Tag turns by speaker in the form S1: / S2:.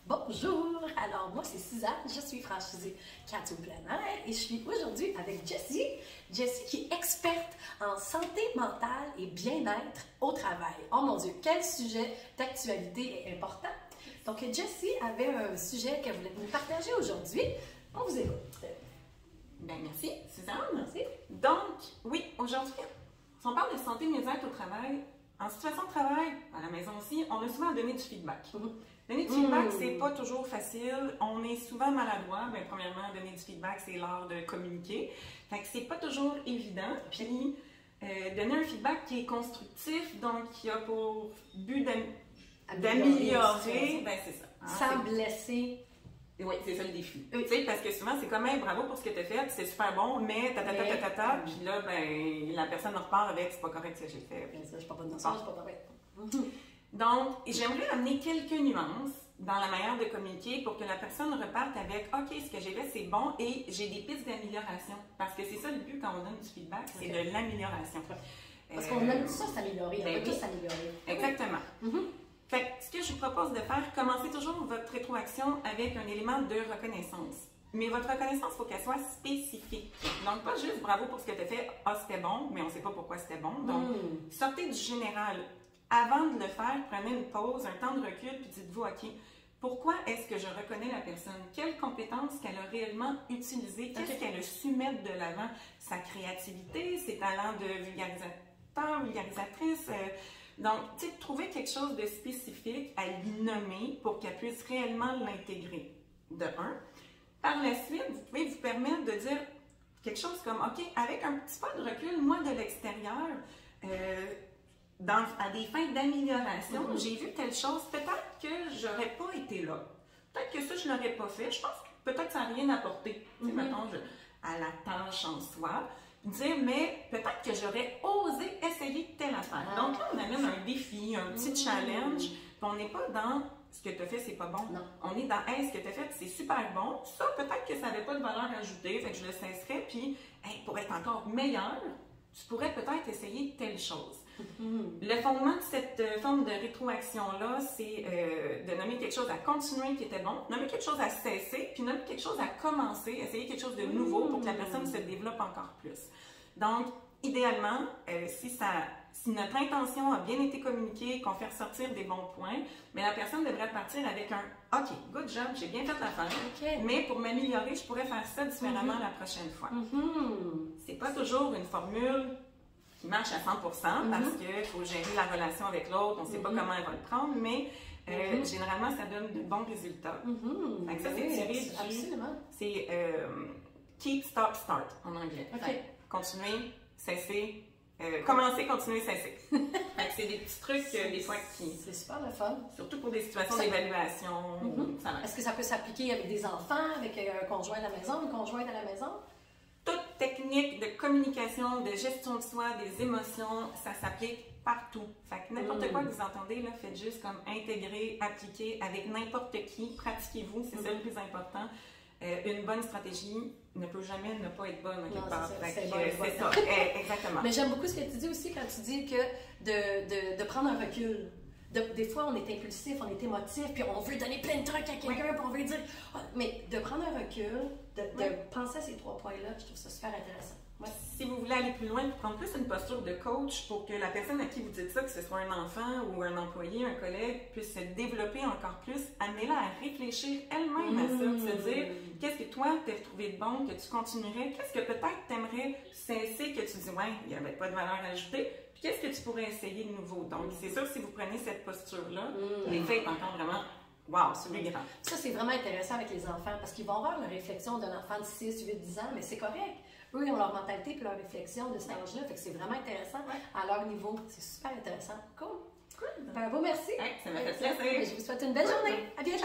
S1: Bonjour! Alors, moi, c'est Suzanne, je suis franchisée Cardio Plein Air et je suis aujourd'hui avec Jessie. Jessie qui est experte en santé mentale et bien-être au travail. Oh mon Dieu, quel sujet d'actualité est important! Donc, Jessie avait un sujet qu'elle voulait nous partager aujourd'hui. On vous écoute.
S2: Bien, merci, Suzanne.
S1: Merci.
S2: Donc, oui, aujourd'hui, si on parle de santé mieux-être au travail, en situation de travail, à la maison aussi, on a souvent à donner du feedback. Donner du feedback, c'est pas toujours facile. On est souvent maladroit. Bien, premièrement, donner du feedback, c'est l'art de communiquer. Fait que c'est pas toujours évident. Puis, donner un feedback qui est constructif, donc qui a pour but d'améliorer, ben c'est ça. Hein,
S1: sans blesser.
S2: Oui, c'est ça le défi. Tu sais, parce que souvent, c'est comme, hey, bravo pour ce que tu as fait, c'est super bon, mais puis là, ben, la personne repart avec, c'est pas correct ce que j'ai fait.
S1: Bien ça, je parle pas de ça, je parle pas.
S2: Donc, j'aimerais amener quelques nuances dans la manière de communiquer pour que la personne reparte avec, OK, ce que j'ai fait, c'est bon et j'ai des pistes d'amélioration. Parce que c'est ça le but quand on donne du feedback, c'est de l'amélioration.
S1: Parce qu'on aime ça s'améliorer, on veut tous s'améliorer.
S2: Exactement. Fait que, ce que je vous propose de faire, commencez toujours votre rétroaction avec un élément de reconnaissance. Mais votre reconnaissance, il faut qu'elle soit spécifique. Donc, pas juste bravo pour ce que tu as fait, ah, c'était bon, mais on ne sait pas pourquoi c'était bon. Donc, sortez du général. Avant de le faire, prenez une pause, un temps de recul, puis dites-vous, OK, pourquoi est-ce que je reconnais la personne? Quelles compétences qu'elle a réellement utilisées? Qu'est-ce qu'elle a su mettre de l'avant? Sa créativité, ses talents de vulgarisateur, vulgarisatrice. Donc, tu sais, trouver quelque chose de spécifique à lui nommer pour qu'elle puisse réellement l'intégrer, de un. Par la suite, vous pouvez vous permettre de dire quelque chose comme, OK, avec un petit pas de recul, moi, de l'extérieur, à des fins d'amélioration, j'ai vu telle chose, peut-être que j'aurais pas été là. Peut-être que ça, je l'aurais pas fait. Je pense que peut-être que ça n'a rien apporté, mettons, à la tâche en soi. Dire, mais peut-être que j'aurais osé essayer telle affaire. Donc là, on amène un défi, un petit challenge, puis on n'est pas dans ce que tu as fait, c'est pas bon.
S1: Non.
S2: On est dans, hey, ce que tu as fait, c'est super bon. Ça, peut-être que ça n'avait pas de valeur ajoutée, fait que je le cesserais, puis, hey, pour être encore meilleur, tu pourrais peut-être essayer telle chose. Le fondement de cette forme de rétroaction-là, c'est de nommer quelque chose à continuer qui était bon, nommer quelque chose à cesser, puis nommer quelque chose à commencer, essayer quelque chose de nouveau pour que la personne se développe encore plus. Donc, idéalement, si notre intention a bien été communiquée, qu'on fait ressortir des bons points, mais la personne devrait partir avec un « OK, good job, j'ai bien fait l'affaire, mais pour m'améliorer, je pourrais faire ça différemment la prochaine fois. C'est pas toujours une formule qui marche à 100% parce qu'il faut gérer la relation avec l'autre, on ne sait pas comment elle va le prendre, mais généralement, ça donne de bons résultats. Donc ça, c'est tiré du...
S1: Absolument.
S2: C'est keep, stop, start en anglais.
S1: Okay.
S2: Continuer, cesser, commencer, continuer, cesser. C'est des petits trucs, des fois, qui...
S1: C'est super le fun.
S2: Surtout pour des situations d'évaluation.
S1: Est-ce que ça peut s'appliquer avec des enfants, avec un conjoint à la maison, une conjointe à la maison?
S2: Toute technique de communication, de gestion de soi, des émotions, ça s'applique partout. Fait que n'importe quoi que vous entendez, là, faites juste comme intégrer, appliquer avec n'importe qui, pratiquez-vous, c'est ça le plus important. Une bonne stratégie ne peut jamais ne pas être bonne quelque part. C'est ça, exactement.
S1: Mais j'aime beaucoup ce que tu dis aussi quand tu dis que de prendre un recul. Des fois, on est impulsif, on est émotif, puis on veut donner plein de trucs à quelqu'un, puis on veut dire... mais de prendre un recul, de penser à ces 3 points-là, je trouve ça super intéressant.
S2: Si vous voulez aller plus loin, prendre plus une posture de coach pour que la personne à qui vous dites ça, que ce soit un enfant ou un employé, un collègue, puisse se développer encore plus, amenez-la à réfléchir elle-même à ça, se dire qu'est-ce que toi t'as trouvé de bon, que tu continuerais, qu'est-ce que peut-être t'aimerais cesser, que tu dis ouais, il n'y avait pas de valeur ajoutée, puis qu'est-ce que tu pourrais essayer de nouveau. Donc c'est sûr, si vous prenez cette posture-là, l'effet est encore vraiment wow, c'est grand.
S1: Ça, c'est vraiment intéressant avec les enfants parce qu'ils vont avoir la réflexion d'un enfant de 6, 8, 10 ans, mais c'est correct. Eux, ils ont leur mentalité et leur réflexion de cet âge-là. Fait que c'est vraiment intéressant à leur niveau. C'est super intéressant. Cool. Bravo, merci.
S2: Ça m'a fait plaisir.
S1: Je vous souhaite une belle journée. À bientôt.